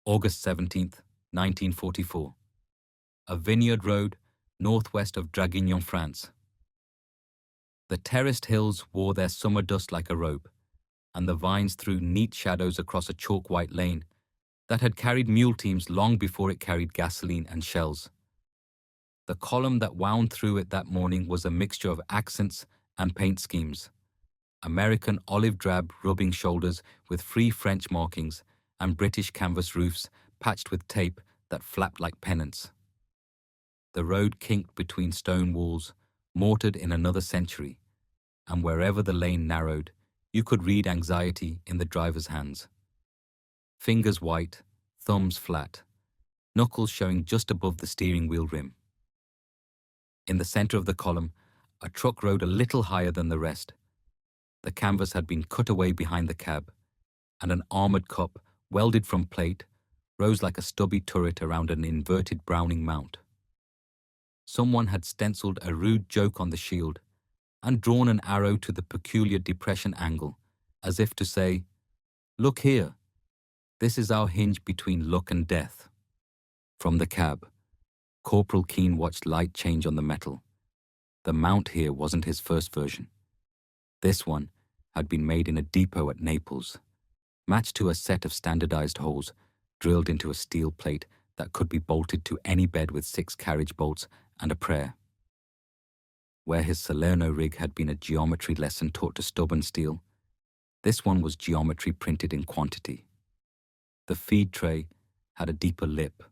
August 17th, 1944. A vineyard road northwest of Draguignan, France. The terraced hills wore their summer dust like a robe, and the vines threw neat shadows across a chalk-white lane that had carried mule teams long before it carried gasoline and shells. The column that wound through it that morning was a mixture of accents and paint schemes. American olive drab rubbing shoulders with free French markings and British canvas roofs patched with tape that flapped like pennants. The road kinked between stone walls, mortared in another century, and wherever the lane narrowed, you could read anxiety in the driver's hands. Fingers white, thumbs flat, knuckles showing just above the steering wheel rim. In the center of the column, a truck rode a little higher than the rest. The canvas had been cut away behind the cab, and an armored cup, welded from plate, rose like a stubby turret around an inverted Browning mount. Someone had stenciled a rude joke on the shield and drawn an arrow to the peculiar depression angle, as if to say, "Look here, this is our hinge between luck and death." From the cab, Corporal Keane watched light change on the metal. The mount here wasn't his first version. This one had been made in a depot at Naples, matched to a set of standardized holes drilled into a steel plate that could be bolted to any bed with 6 carriage bolts and a prayer. Where his Salerno rig had been a geometry lesson taught to stubborn steel, this one was geometry printed in quantity. The feed tray had a deeper lip.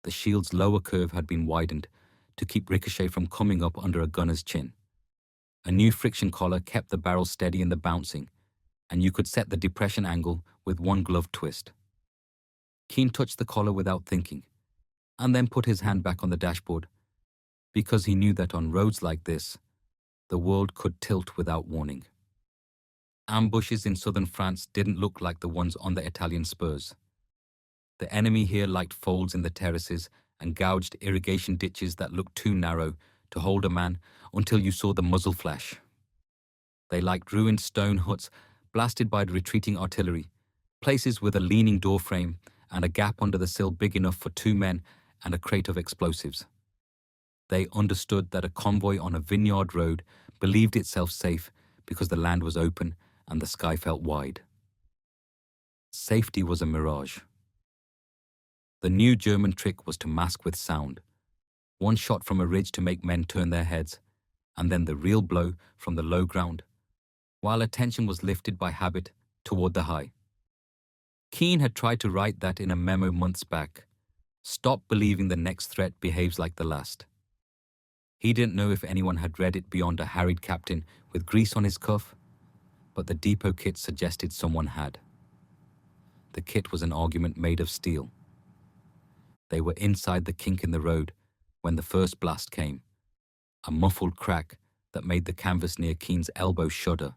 The shield's lower curve had been widened to keep ricochet from coming up under a gunner's chin. A new friction collar kept the barrel steady in the bouncing, and you could set the depression angle with one glove twist. Keane touched the collar without thinking, and then put his hand back on the dashboard, because he knew that on roads like this, the world could tilt without warning. Ambushes in southern France didn't look like the ones on the Italian spurs. The enemy here liked folds in the terraces and gouged irrigation ditches that looked too narrow to hold a man until you saw the muzzle flash. They liked ruined stone huts blasted by the retreating artillery, places with a leaning door frame and a gap under the sill big enough for 2 men and a crate of explosives. They understood that a convoy on a vineyard road believed itself safe because the land was open and the sky felt wide. Safety was a mirage. The new German trick was to mask with sound. One shot from a ridge to make men turn their heads, and then the real blow from the low ground, while attention was lifted by habit toward the high. Keane had tried to write that in a memo months back. Stop believing the next threat behaves like the last. He didn't know if anyone had read it beyond a harried captain with grease on his cuff, but the depot kit suggested someone had. The kit was an argument made of steel. They were inside the kink in the road when the first blast came, a muffled crack that made the canvas near Keane's elbow shudder.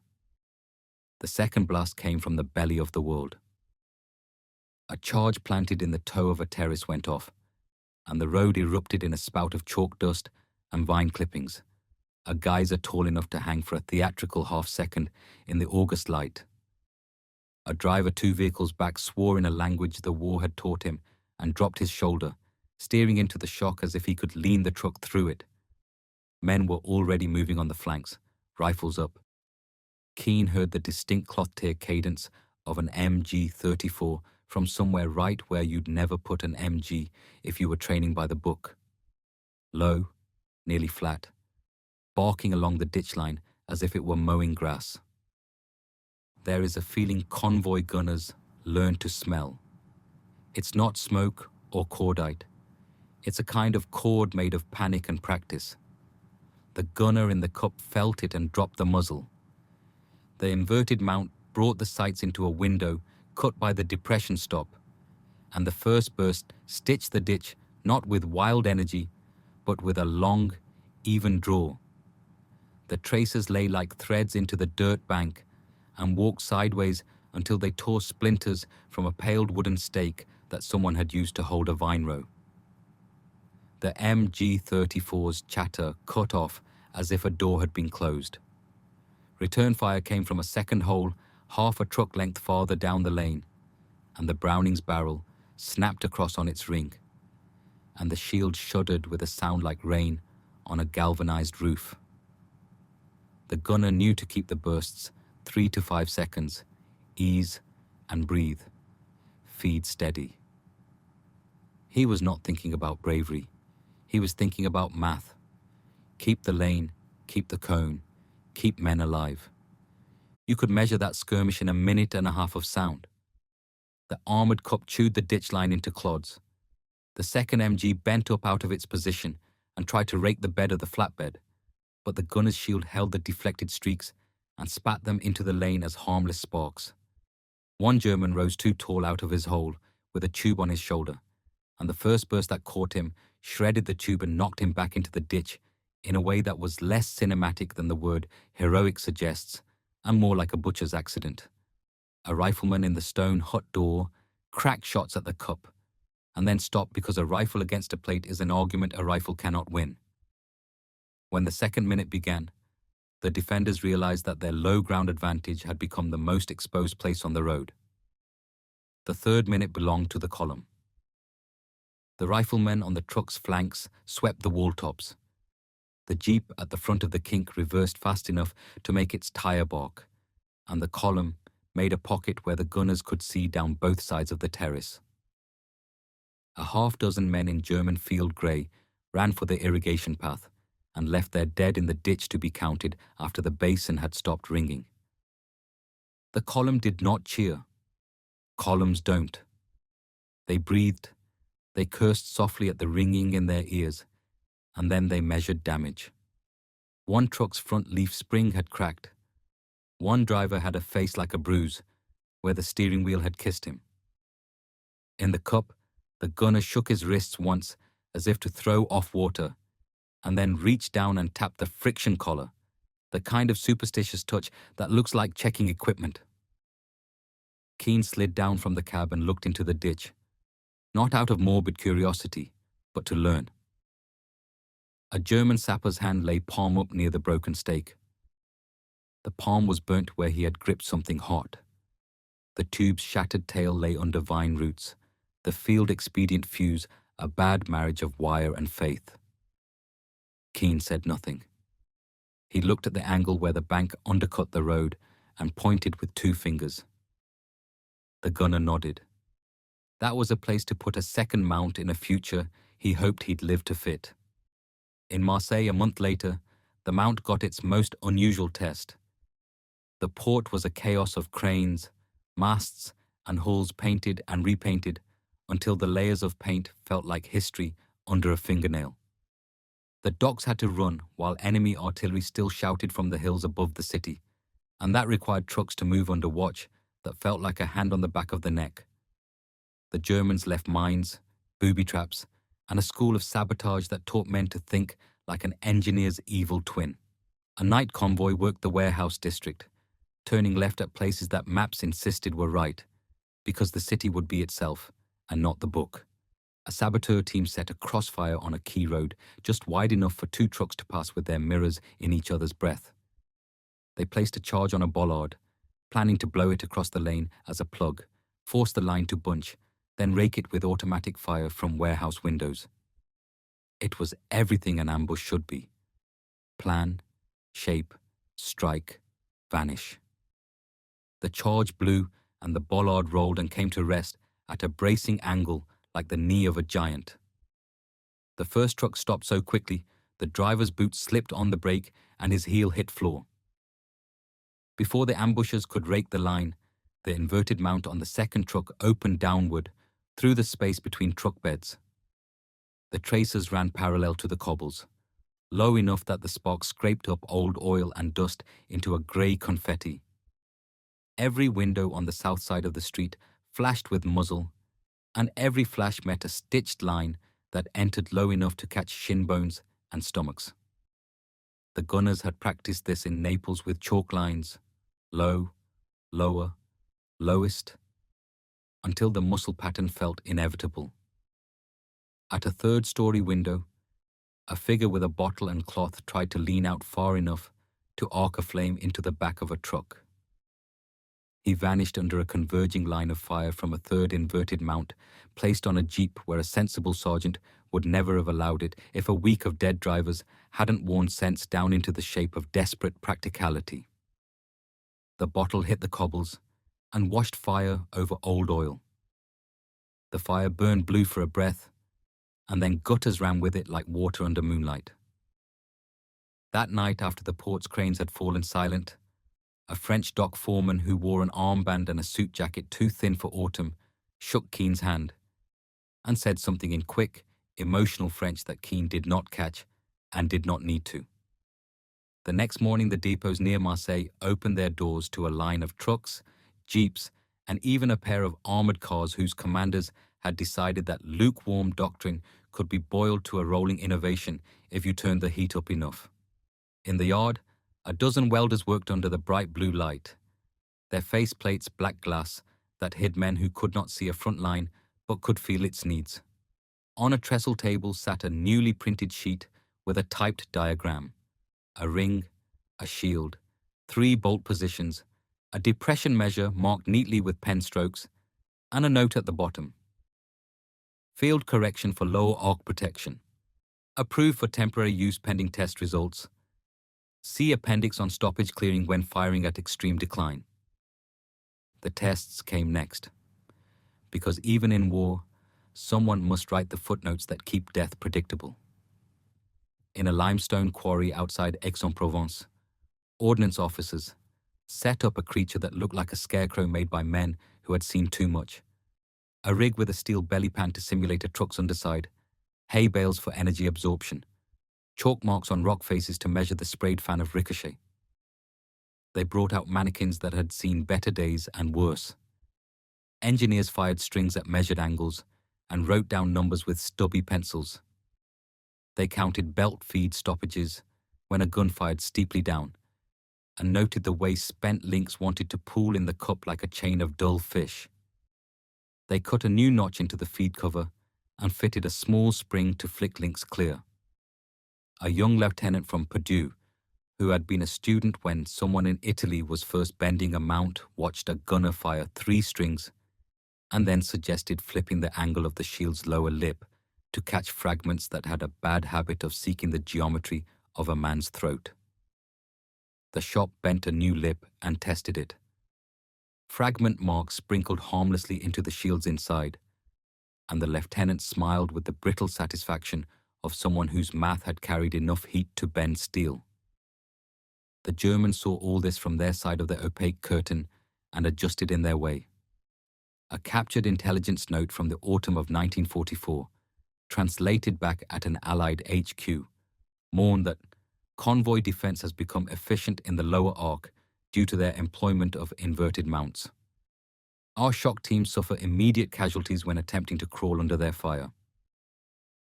The second blast came from the belly of the world. A charge planted in the toe of a terrace went off, and the road erupted in a spout of chalk dust and vine clippings, a geyser tall enough to hang for a theatrical half-second in the August light. A driver 2 vehicles back swore in a language the war had taught him and dropped his shoulder, steering into the shock as if he could lean the truck through it. Men were already moving on the flanks, rifles up. Keane heard the distinct cloth-tier cadence of an MG-34 from somewhere right where you'd never put an MG if you were training by the book. Low, nearly flat, barking along the ditch line as if it were mowing grass. There is a feeling convoy gunners learn to smell. It's not smoke or cordite. It's a kind of cord made of panic and practice. The gunner in the cup felt it and dropped the muzzle. The inverted mount brought the sights into a window cut by the depression stop, and the first burst stitched the ditch not with wild energy, but with a long, even draw. The traces lay like threads into the dirt bank and walked sideways until they tore splinters from a paled wooden stake that someone had used to hold a vine row. The MG-34's chatter cut off as if a door had been closed. Return fire came from a second hole half a truck length farther down the lane, and the Browning's barrel snapped across on its ring, and the shield shuddered with a sound like rain on a galvanized roof. The gunner knew to keep the bursts 3 to 5 seconds, ease and breathe, feed steady. He was not thinking about bravery. He was thinking about math. Keep the lane, keep the cone, keep men alive. You could measure that skirmish in a minute and a half of sound. The armored cup chewed the ditch line into clods. The second MG bent up out of its position and tried to rake the bed of the flatbed, but the gunner's shield held the deflected streaks and spat them into the lane as harmless sparks. One German rose too tall out of his hole with a tube on his shoulder, and the first burst that caught him shredded the tube and knocked him back into the ditch in a way that was less cinematic than the word heroic suggests and more like a butcher's accident. A rifleman in the stone hut door cracked shots at the cup and then stopped because a rifle against a plate is an argument a rifle cannot win. When the second minute began, the defenders realized that their low ground advantage had become the most exposed place on the road. The third minute belonged to the column. The riflemen on the truck's flanks swept the wall tops. The jeep at the front of the kink reversed fast enough to make its tire bark, and the column made a pocket where the gunners could see down both sides of the terrace. A half-dozen men in German field grey ran for the irrigation path and left their dead in the ditch to be counted after the basin had stopped ringing. The column did not cheer. Columns don't. They breathed, they cursed softly at the ringing in their ears, and then they measured damage. One truck's front leaf spring had cracked. One driver had a face like a bruise, where the steering wheel had kissed him. In the cup, the gunner shook his wrists once as if to throw off water, and then reached down and tapped the friction collar, the kind of superstitious touch that looks like checking equipment. Keane slid down from the cab and looked into the ditch, not out of morbid curiosity, but to learn. A German sapper's hand lay palm up near the broken stake. The palm was burnt where he had gripped something hot. The tube's shattered tail lay under vine roots, the field expedient fuse a bad marriage of wire and faith. Keane said nothing. He looked at the angle where the bank undercut the road and pointed with 2 fingers. The gunner nodded. That was a place to put a second mount in a future he hoped he'd live to fit. In Marseille a month later, the mount got its most unusual test. The port was a chaos of cranes, masts, and hulls painted and repainted until the layers of paint felt like history under a fingernail. The docks had to run while enemy artillery still shouted from the hills above the city, and that required trucks to move under watch that felt like a hand on the back of the neck. The Germans left mines, booby traps, and a school of sabotage that taught men to think like an engineer's evil twin. A night convoy worked the warehouse district, turning left at places that maps insisted were right, because the city would be itself and not the book. A saboteur team set a crossfire on a key road just wide enough for 2 trucks to pass with their mirrors in each other's breath. They placed a charge on a bollard, planning to blow it across the lane as a plug, force the line to bunch, then rake it with automatic fire from warehouse windows. It was everything an ambush should be. Plan, shape, strike, vanish. The charge blew and the bollard rolled and came to rest at a bracing angle like the knee of a giant. The first truck stopped so quickly, the driver's boot slipped on the brake and his heel hit floor. Before the ambushers could rake the line, the inverted mount on the second truck opened downward through the space between truck beds. The tracers ran parallel to the cobbles, low enough that the sparks scraped up old oil and dust into a grey confetti. Every window on the south side of the street flashed with muzzle, and every flash met a stitched line that entered low enough to catch shin bones and stomachs. The gunners had practiced this in Naples with chalk lines, low, lower, lowest, until the muscle pattern felt inevitable. At a 3rd-story window, a figure with a bottle and cloth tried to lean out far enough to arc a flame into the back of a truck. He vanished under a converging line of fire from a third inverted mount, placed on a jeep where a sensible sergeant would never have allowed it if a week of dead drivers hadn't worn sense down into the shape of desperate practicality. The bottle hit the cobbles and washed fire over old oil. The fire burned blue for a breath, and then gutters ran with it like water under moonlight. That night, after the port's cranes had fallen silent, a French dock foreman who wore an armband and a suit jacket too thin for autumn shook Keane's hand and said something in quick, emotional French that Keane did not catch and did not need to. The next morning, the depots near Marseille opened their doors to a line of trucks, jeeps, and even a pair of armored cars whose commanders had decided that lukewarm doctrine could be boiled to a rolling innovation if you turned the heat up enough. In the yard, a dozen welders worked under the bright blue light, their face plates black glass that hid men who could not see a front line but could feel its needs. On a trestle table sat a newly printed sheet with a typed diagram, a ring, a shield, 3 bolt positions, a depression measure marked neatly with pen strokes, and a note at the bottom. Field correction for lower arc protection. Approved for temporary use pending test results. See appendix on stoppage clearing when firing at extreme decline. The tests came next, because even in war, someone must write the footnotes that keep death predictable. In a limestone quarry outside Aix-en-Provence, Ordnance officers set up a creature that looked like a scarecrow made by men who had seen too much. A rig with a steel belly pan to simulate a truck's underside, hay bales for energy absorption, chalk marks on rock faces to measure the sprayed fan of ricochet. They brought out mannequins that had seen better days and worse. Engineers fired strings at measured angles and wrote down numbers with stubby pencils. They counted belt feed stoppages when a gun fired steeply down, and noted the way spent links wanted to pool in the cup like a chain of dull fish. They cut a new notch into the feed cover and fitted a small spring to flick links clear. A young lieutenant from Purdue, who had been a student when someone in Italy was first bending a mount, watched a gunner fire 3 strings and then suggested flipping the angle of the shield's lower lip to catch fragments that had a bad habit of seeking the geometry of a man's throat. The shop bent a new lip and tested it. Fragment marks sprinkled harmlessly into the shield's inside, and the lieutenant smiled with the brittle satisfaction of someone whose math had carried enough heat to bend steel. The Germans saw all this from their side of the opaque curtain and adjusted in their way. A captured intelligence note from the autumn of 1944, translated back at an Allied HQ, mourned that convoy defense has become efficient in the lower arc due to their employment of inverted mounts. Our shock teams suffer immediate casualties when attempting to crawl under their fire.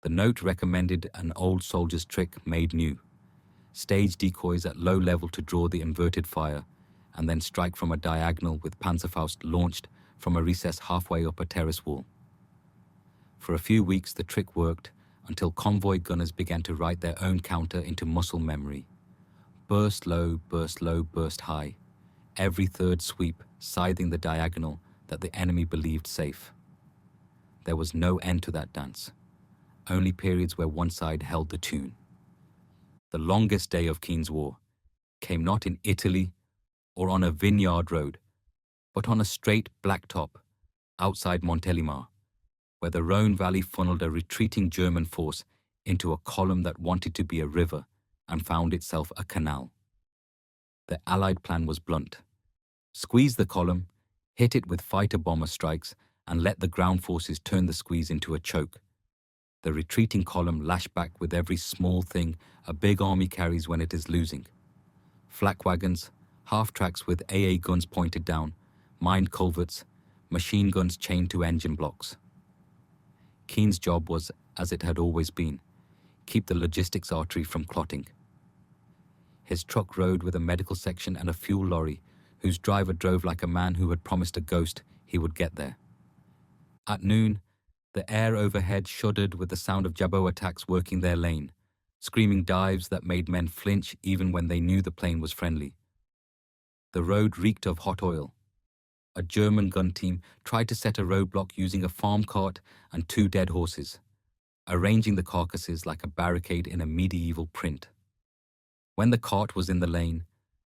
The note recommended an old soldier's trick made new: stage decoys at low level to draw the inverted fire, and then strike from a diagonal with Panzerfaust launched from a recess halfway up a terrace wall. For a few weeks the trick worked until convoy gunners began to write their own counter into muscle memory. Burst low, burst low, burst high. Every third sweep scything the diagonal that the enemy believed safe. There was no end to that dance, only periods where one side held the tune. The longest day of Keane's war came not in Italy or on a vineyard road, but on a straight blacktop outside Montélimar, where the Rhone Valley funneled a retreating German force into a column that wanted to be a river and found itself a canal. The Allied plan was blunt: squeeze the column, hit it with fighter-bomber strikes, and let the ground forces turn the squeeze into a choke. The retreating column lashed back with every small thing a big army carries when it is losing: flak wagons, half-tracks with AA guns pointed down, mined culverts, machine guns chained to engine blocks. Keane's job was, as it had always been, keep the logistics artery from clotting. His truck rode with a medical section and a fuel lorry, whose driver drove like a man who had promised a ghost he would get there. At noon, the air overhead shuddered with the sound of jabot attacks working their lane, screaming dives that made men flinch even when they knew the plane was friendly. The road reeked of hot oil. A German gun team tried to set a roadblock using a farm cart and 2 dead horses, arranging the carcasses like a barricade in a medieval print. When the cart was in the lane,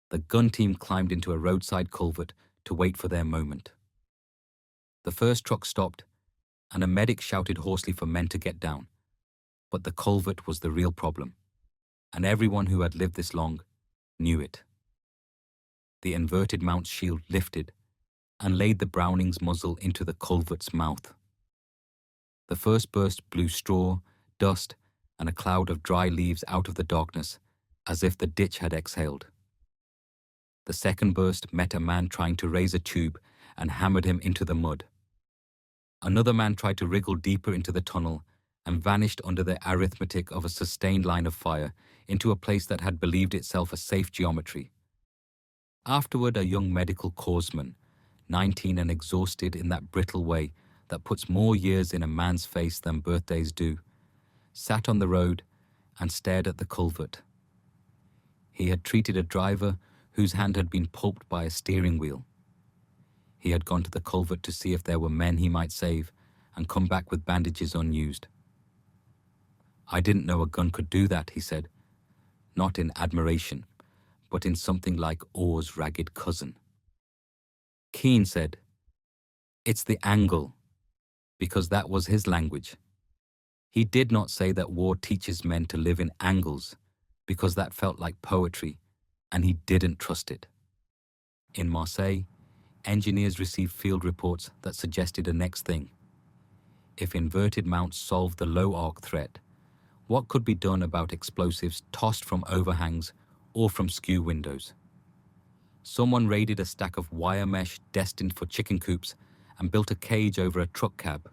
the gun team climbed into a roadside culvert to wait for their moment. The first truck stopped, and a medic shouted hoarsely for men to get down. But the culvert was the real problem, and everyone who had lived this long knew it. The inverted mount's shield lifted and laid the Browning's muzzle into the culvert's mouth. The first burst blew straw, dust, and a cloud of dry leaves out of the darkness, as if the ditch had exhaled. The second burst met a man trying to raise a tube and hammered him into the mud. Another man tried to wriggle deeper into the tunnel and vanished under the arithmetic of a sustained line of fire into a place that had believed itself a safe geometry. Afterward, a young medical corpsman, 19 and exhausted in that brittle way that puts more years in a man's face than birthdays do, sat on the road and stared at the culvert. He had treated a driver whose hand had been pulped by a steering wheel. He had gone to the culvert to see if there were men he might save and come back with bandages unused. "I didn't know a gun could do that," he said, not in admiration, but in something like aw's ragged cousin. Keane said, "It's the angle," because that was his language. He did not say that war teaches men to live in angles, because that felt like poetry, and he didn't trust it. In Marseille, engineers received field reports that suggested a next thing. If inverted mounts solved the low arc threat, what could be done about explosives tossed from overhangs or from skew windows? Someone raided a stack of wire mesh destined for chicken coops and built a cage over a truck cab,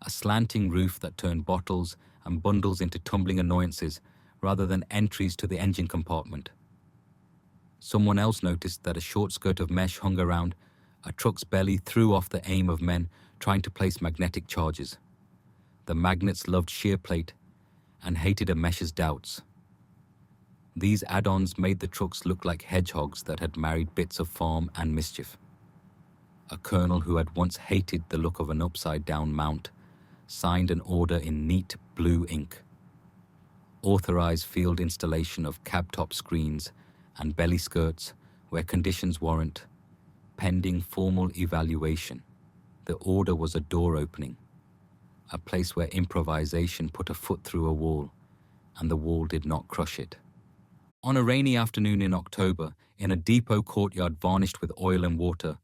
a slanting roof that turned bottles and bundles into tumbling annoyances rather than entries to the engine compartment. Someone else noticed that a short skirt of mesh hung around a truck's belly threw off the aim of men trying to place magnetic charges. The magnets loved shear plate and hated a mesh's doubts. These add-ons made the trucks look like hedgehogs that had married bits of farm and mischief. A colonel who had once hated the look of an upside-down mount signed an order in neat blue ink. Authorized field installation of cab-top screens and belly skirts where conditions warrant, pending formal evaluation. The order was a door opening, a place where improvisation put a foot through a wall, and the wall did not crush it. On a rainy afternoon in October, in a depot courtyard varnished with oil and water,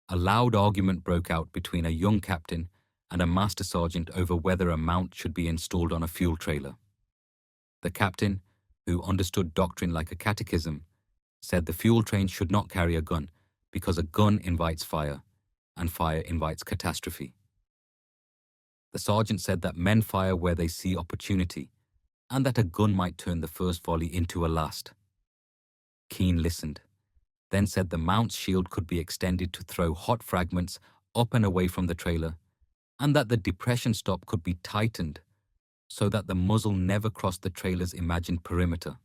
a loud argument broke out between a young captain and a master sergeant over whether a mount should be installed on a fuel trailer. The captain, who understood doctrine like a catechism, said the fuel train should not carry a gun because a gun invites fire, and fire invites catastrophe. The sergeant said that men fire where they see opportunity, and that a gun might turn the first volley into a last. Keane listened, then said the mount's shield could be extended to throw hot fragments up and away from the trailer, and that the depression stop could be tightened so that the muzzle never crossed the trailer's imagined perimeter.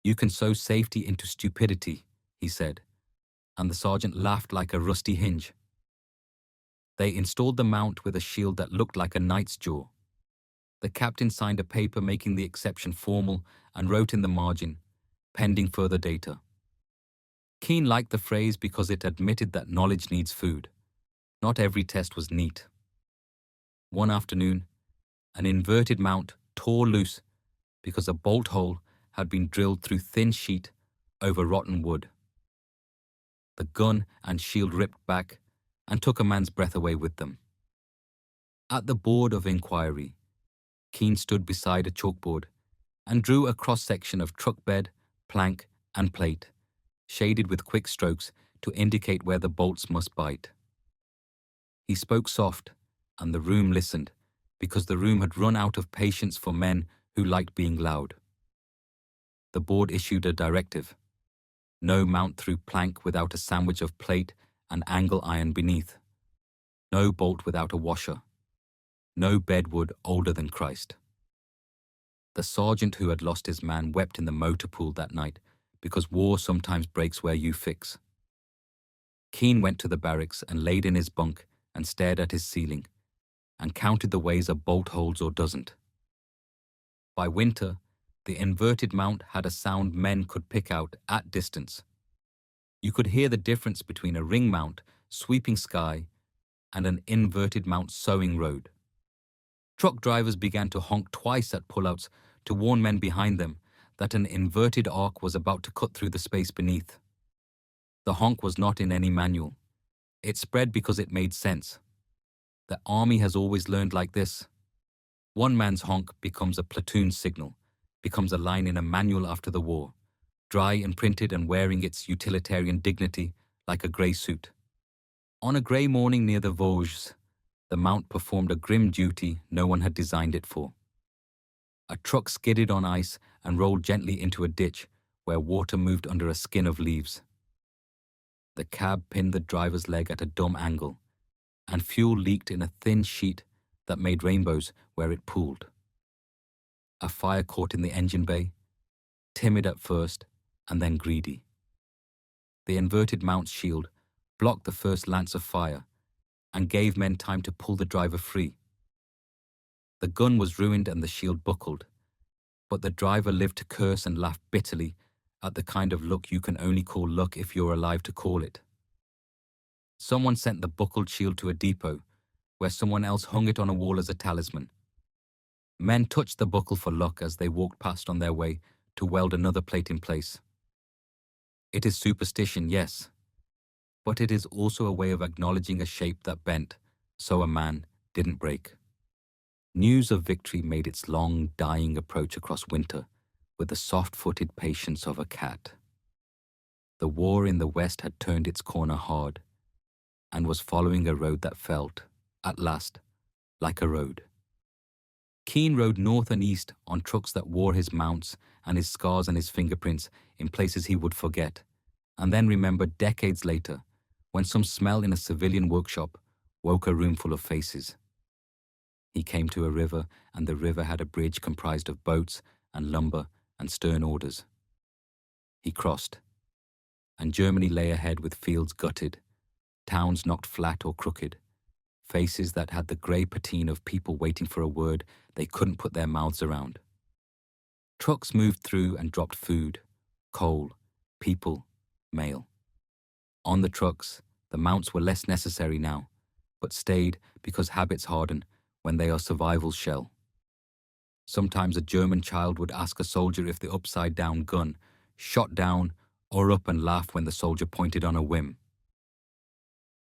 "You can sew safety into stupidity," he said, and the sergeant laughed like a rusty hinge. They installed the mount with a shield that looked like a knight's jaw. The captain signed a paper making the exception formal and wrote in the margin, "Pending further data." Keane liked the phrase because it admitted that knowledge needs food. Not every test was neat. One afternoon, an inverted mount tore loose because a bolt hole had been drilled through thin sheet over rotten wood. The gun and shield ripped back and took a man's breath away with them. At the board of inquiry, Keane stood beside a chalkboard and drew a cross-section of truck bed, plank, and plate, shaded with quick strokes to indicate where the bolts must bite. He spoke soft, and the room listened, because the room had run out of patience for men who liked being loud. The board issued a directive: no mount through plank without a sandwich of plate and angle iron beneath. No bolt without a washer. No bedwood older than Christ. The sergeant who had lost his man wept in the motor pool that night because war sometimes breaks where you fix. Keane went to the barracks and laid in his bunk and stared at his ceiling and counted the ways a bolt holds or doesn't. By winter, the inverted mount had a sound men could pick out at distance. You could hear the difference between a ring mount, sweeping sky, and an inverted mount sowing road. Truck drivers began to honk twice at pullouts to warn men behind them that an inverted arc was about to cut through the space beneath. The honk was not in any manual. It spread because it made sense. The army has always learned like this. One man's honk becomes a platoon signal, becomes a line in a manual after the war, dry and printed and wearing its utilitarian dignity like a grey suit. On a grey morning near the Vosges, the mount performed a grim duty no one had designed it for. A truck skidded on ice and rolled gently into a ditch where water moved under a skin of leaves. The cab pinned the driver's leg at a dumb angle, and fuel leaked in a thin sheet that made rainbows where it pooled. A fire caught in the engine bay, timid at first and then greedy. The inverted mount's shield blocked the first lance of fire and gave men time to pull the driver free. The gun was ruined and the shield buckled, but the driver lived to curse and laugh bitterly at the kind of luck you can only call luck if you're alive to call it. Someone sent the buckled shield to a depot, where someone else hung it on a wall as a talisman. Men touched the buckle for luck as they walked past on their way to weld another plate in place. It is superstition, yes, but it is also a way of acknowledging a shape that bent, so a man didn't break. News of victory made its long, dying approach across winter with the soft-footed patience of a cat. The war in the West had turned its corner hard and was following a road that felt, at last, like a road. Keane rode north and east on trucks that wore his mounts and his scars and his fingerprints in places he would forget, and then remember decades later when some smell in a civilian workshop woke a room full of faces. He came to a river, and the river had a bridge comprised of boats and lumber and stern orders. He crossed, and Germany lay ahead with fields gutted, towns knocked flat or crooked, faces that had the grey patina of people waiting for a word they couldn't put their mouths around. Trucks moved through and dropped food, coal, people, mail. On the trucks, the mounts were less necessary now, but stayed because habits harden when they are survival's shell. Sometimes a German child would ask a soldier if the upside-down gun shot down or up and laugh when the soldier pointed on a whim.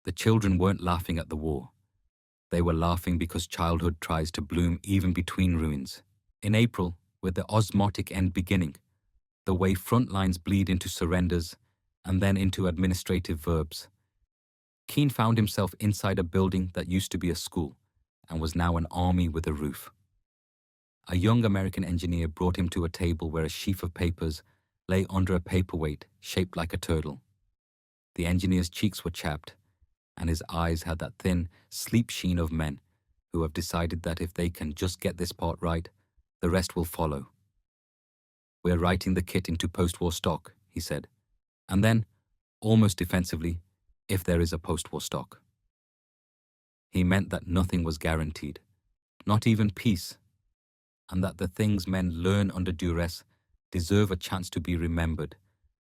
The children weren't laughing at the war. They were laughing because childhood tries to bloom even between ruins. In April, with the osmotic end beginning, the way front lines bleed into surrenders and then into administrative verbs, Keane found himself inside a building that used to be a school and was now an army with a roof. A young American engineer brought him to a table where a sheaf of papers lay under a paperweight shaped like a turtle. The engineer's cheeks were chapped, and his eyes had that thin, sleep sheen of men who have decided that if they can just get this part right, the rest will follow. "We're writing the kit into post-war stock," he said, and then, almost defensively, if there is a post-war stock. He meant that nothing was guaranteed, not even peace, and that the things men learn under duress deserve a chance to be remembered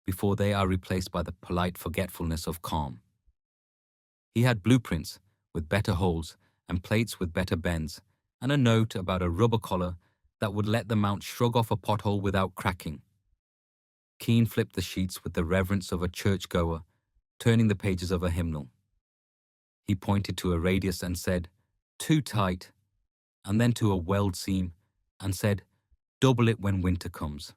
before they are replaced by the polite forgetfulness of calm. He had blueprints with better holes and plates with better bends, and a note about a rubber collar that would let the mount shrug off a pothole without cracking. Keane flipped the sheets with the reverence of a churchgoer, turning the pages of a hymnal. He pointed to a radius and said, "Too tight," and then to a weld seam and said, "Double it when winter comes."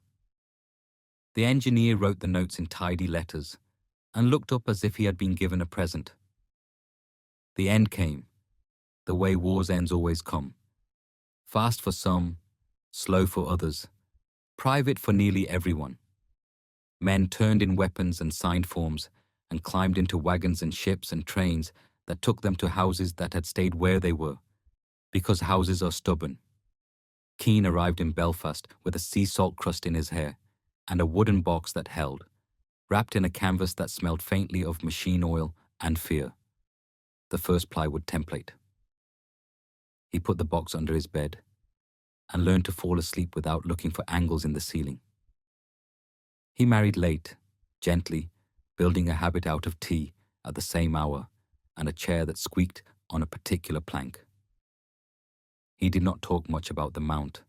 The engineer wrote the notes in tidy letters and looked up as if he had been given a present. The end came, the way war's ends always come. Fast for some, slow for others, private for nearly everyone. Men turned in weapons and signed forms and climbed into wagons and ships and trains that took them to houses that had stayed where they were, because houses are stubborn. Keane arrived in Belfast with a sea salt crust in his hair and a wooden box that held, wrapped in a canvas that smelled faintly of machine oil and fear, the first plywood template. He put the box under his bed and learned to fall asleep without looking for angles in the ceiling. He married late, gently, building a habit out of tea at the same hour and a chair that squeaked on a particular plank. He did not talk much about the mount,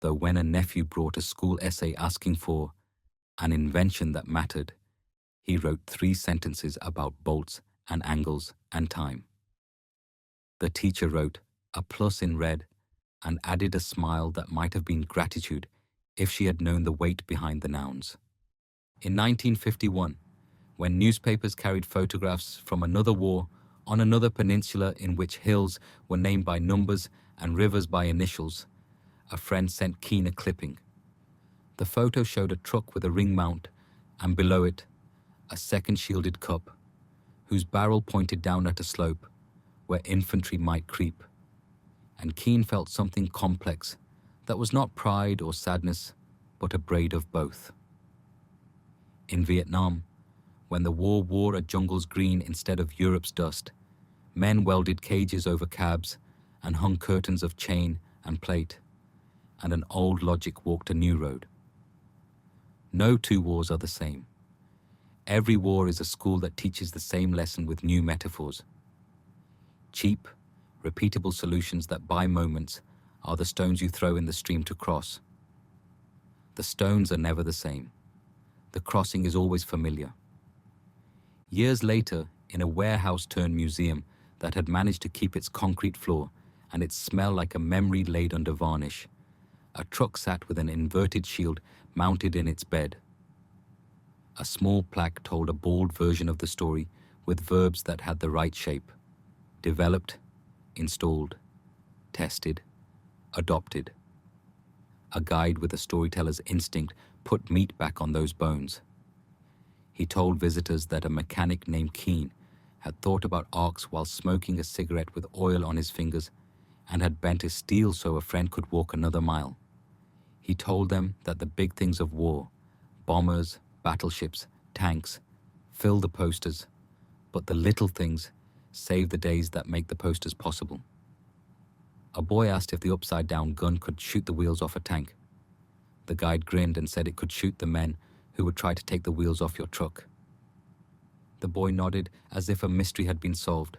though when a nephew brought a school essay asking for an invention that mattered, he wrote 3 sentences about bolts and angles and time. The teacher wrote a plus in red and added a smile that might have been gratitude if she had known the weight behind the nouns. In 1951, when newspapers carried photographs from another war on another peninsula in which hills were named by numbers and rivers by initials, a friend sent Keane a clipping. The photo showed a truck with a ring mount, and below it, a second shielded cup, whose barrel pointed down at a slope where infantry might creep. And Keane felt something complex that was not pride or sadness, but a braid of both. In Vietnam, when the war wore a jungle's green instead of Europe's dust, men welded cages over cabs and hung curtains of chain and plate, and an old logic walked a new road. No 2 wars are the same. Every war is a school that teaches the same lesson with new metaphors. Cheap, repeatable solutions that buy moments are the stones you throw in the stream to cross. The stones are never the same. The crossing is always familiar. Years later, in a warehouse-turned-museum that had managed to keep its concrete floor and its smell like a memory laid under varnish, a truck sat with an inverted shield mounted in its bed. A small plaque told a bald version of the story with verbs that had the right shape: developed, installed, tested, adopted. A guide with a storyteller's instinct put meat back on those bones. He told visitors that a mechanic named Keane had thought about arcs while smoking a cigarette with oil on his fingers and had bent a steel so a friend could walk another mile. He told them that the big things of war, bombers, battleships, tanks, fill the posters, but the little things save the days that make the posters possible. A boy asked if the upside-down gun could shoot the wheels off a tank. The guide grinned and said it could shoot the men who would try to take the wheels off your truck. The boy nodded as if a mystery had been solved.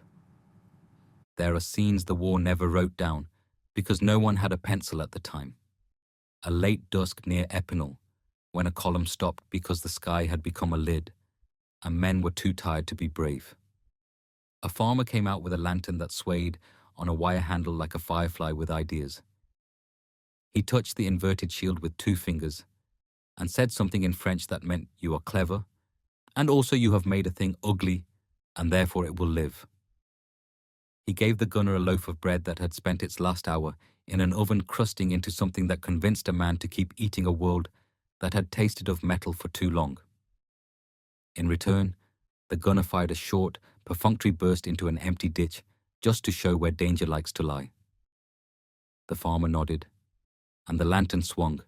There are scenes the war never wrote down because no one had a pencil at the time. A late dusk near Epinal, when a column stopped because the sky had become a lid, and men were too tired to be brave. A farmer came out with a lantern that swayed on a wire handle like a firefly with ideas. He touched the inverted shield with 2 fingers and said something in French that meant you are clever, and also you have made a thing ugly, and therefore it will live. He gave the gunner a loaf of bread that had spent its last hour in an oven crusting into something that convinced a man to keep eating a world that had tasted of metal for too long. In return, the gunner fired a short, perfunctory burst into an empty ditch just to show where danger likes to lie. The farmer nodded, and the lantern swung,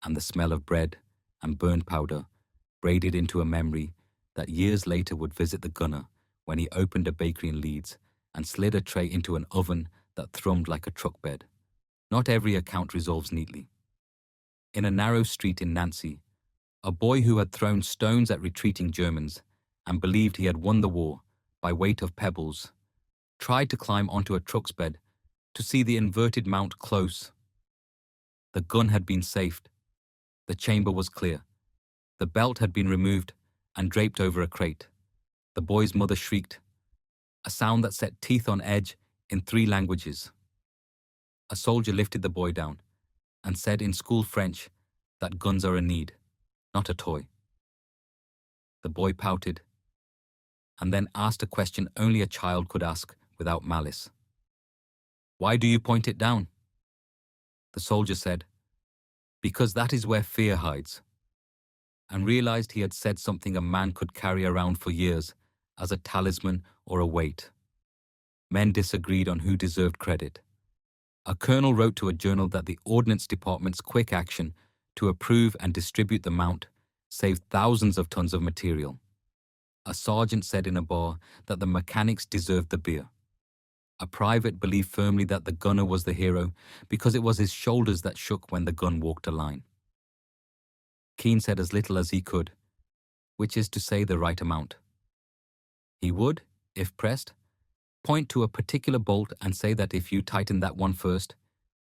and the smell of bread and burned powder braided into a memory that years later would visit the gunner when he opened a bakery in Leeds and slid a tray into an oven that thrummed like a truck bed. Not every account resolves neatly. In a narrow street in Nancy, a boy who had thrown stones at retreating Germans and believed he had won the war by weight of pebbles tried to climb onto a truck's bed to see the inverted mount close. The gun had been safed. The chamber was clear. The belt had been removed and draped over a crate. The boy's mother shrieked, a sound that set teeth on edge in 3 languages. A soldier lifted the boy down and said in school French that guns are a need, not a toy. The boy pouted and then asked a question only a child could ask without malice. "Why do you point it down?" The soldier said, "Because that is where fear hides," and realized he had said something a man could carry around for years as a talisman or a weight. Men disagreed on who deserved credit. A colonel wrote to a journal that the Ordnance Department's quick action to approve and distribute the mount saved thousands of tons of material. A sergeant said in a bar that the mechanics deserved the beer. A private believed firmly that the gunner was the hero because it was his shoulders that shook when the gun walked a line. Keane said as little as he could, which is to say the right amount. He would, if pressed, point to a particular bolt and say that if you tighten that one first,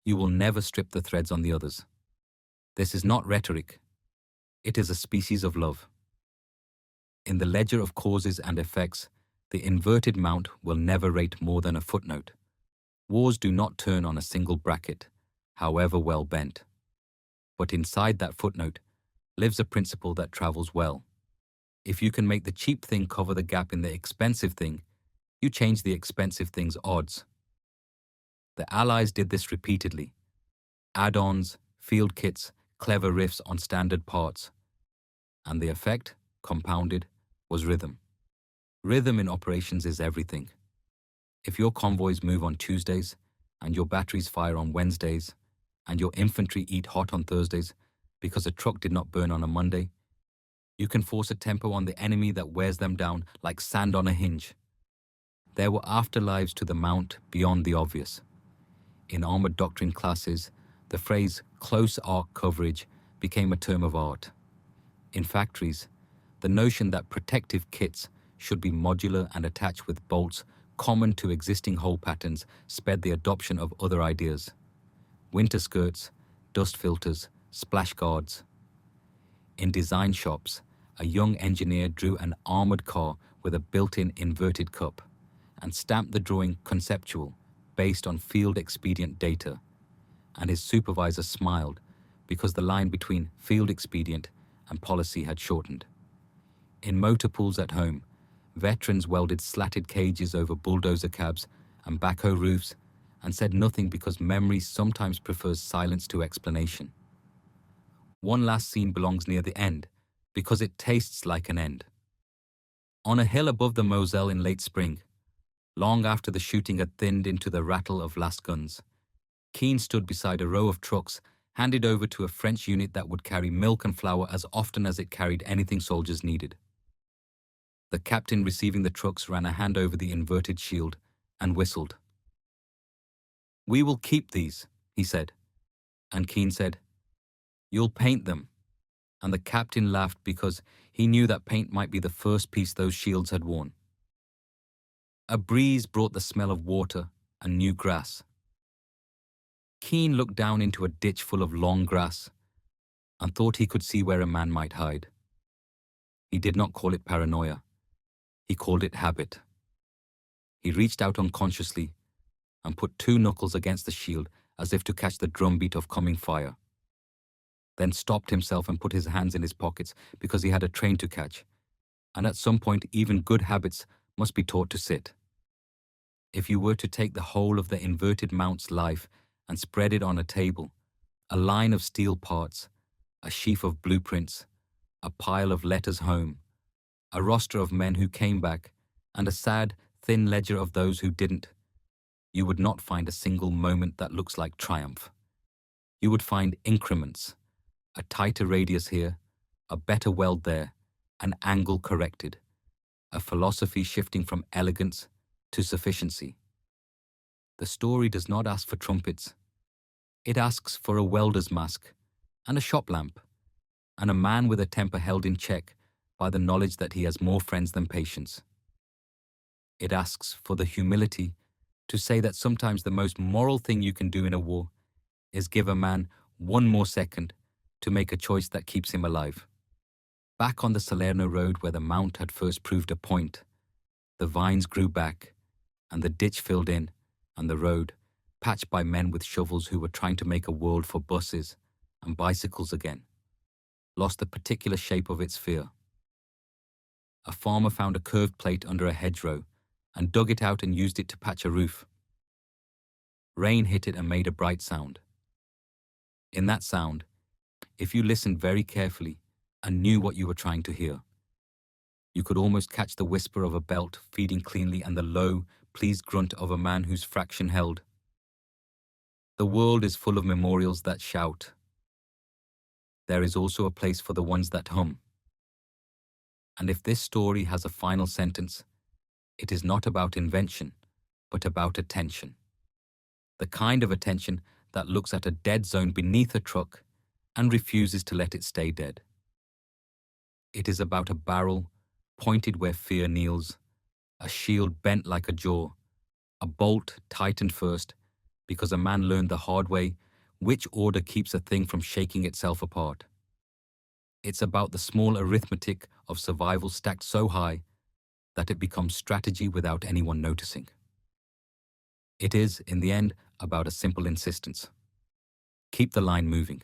you will never strip the threads on the others. This is not rhetoric. It is a species of love. In the ledger of causes and effects, the inverted mount will never rate more than a footnote. Wars do not turn on a single bracket, however well bent. But inside that footnote lives a principle that travels well. If you can make the cheap thing cover the gap in the expensive thing, you change the expensive thing's odds. The Allies did this repeatedly. Add-ons, field kits, clever riffs on standard parts. And the effect, compounded, was rhythm. Rhythm in operations is everything. If your convoys move on Tuesdays, and your batteries fire on Wednesdays, and your infantry eat hot on Thursdays because a truck did not burn on a Monday, you can force a tempo on the enemy that wears them down like sand on a hinge. There were afterlives to the mount beyond the obvious. In armored doctrine classes, the phrase close arc coverage became a term of art. In factories, the notion that protective kits should be modular and attached with bolts common to existing hole patterns sped the adoption of other ideas. Winter skirts, dust filters, splash guards. In design shops, a young engineer drew an armored car with a built-in inverted cup and stamped the drawing conceptual based on field expedient data, and his supervisor smiled because the line between field expedient and policy had shortened. In motor pools at home, veterans welded slatted cages over bulldozer cabs and backhoe roofs and said nothing because memory sometimes prefers silence to explanation. One last scene belongs near the end because it tastes like an end. On a hill above the Moselle in late spring, long after the shooting had thinned into the rattle of last guns, Keane stood beside a row of trucks handed over to a French unit that would carry milk and flour as often as it carried anything soldiers needed. The captain receiving the trucks ran a hand over the inverted shield and whistled. "We will keep these," he said. And Keane said, "You'll paint them." And the captain laughed because he knew that paint might be the first piece those shields had worn. A breeze brought the smell of water and new grass. Keane looked down into a ditch full of long grass and thought he could see where a man might hide. He did not call it paranoia. He called it habit. He reached out unconsciously and put two knuckles against the shield as if to catch the drumbeat of coming fire. Then stopped himself and put his hands in his pockets because he had a train to catch, and at some point even good habits must be taught to sit. If you were to take the whole of the inverted mount's life and spread it on a table, a line of steel parts, a sheaf of blueprints, a pile of letters home, a roster of men who came back, and a sad, thin ledger of those who didn't, you would not find a single moment that looks like triumph. You would find increments, a tighter radius here, a better weld there, an angle corrected, a philosophy shifting from elegance to sufficiency. The story does not ask for trumpets. It asks for a welder's mask and a shop lamp, and a man with a temper held in check by the knowledge that he has more friends than patience. It asks for the humility to say that sometimes the most moral thing you can do in a war is give a man one more second to make a choice that keeps him alive. Back on the Salerno road where the mount had first proved a point, the vines grew back, and the ditch filled in, and the road, patched by men with shovels who were trying to make a world for buses and bicycles again, lost the particular shape of its fear. A farmer found a curved plate under a hedgerow and dug it out and used it to patch a roof. Rain hit it and made a bright sound. In that sound, if you listened very carefully and knew what you were trying to hear, you could almost catch the whisper of a belt feeding cleanly and the low, pleased grunt of a man whose fraction held. The world is full of memorials that shout. There is also a place for the ones that hum. And if this story has a final sentence, it is not about invention, but about attention. The kind of attention that looks at a dead zone beneath a truck and refuses to let it stay dead. It is about a barrel pointed where fear kneels, a shield bent like a jaw, a bolt tightened first because a man learned the hard way which order keeps a thing from shaking itself apart. It's about the small arithmetic of survival stacked so high that it becomes strategy without anyone noticing. It is, in the end, about a simple insistence. Keep the line moving.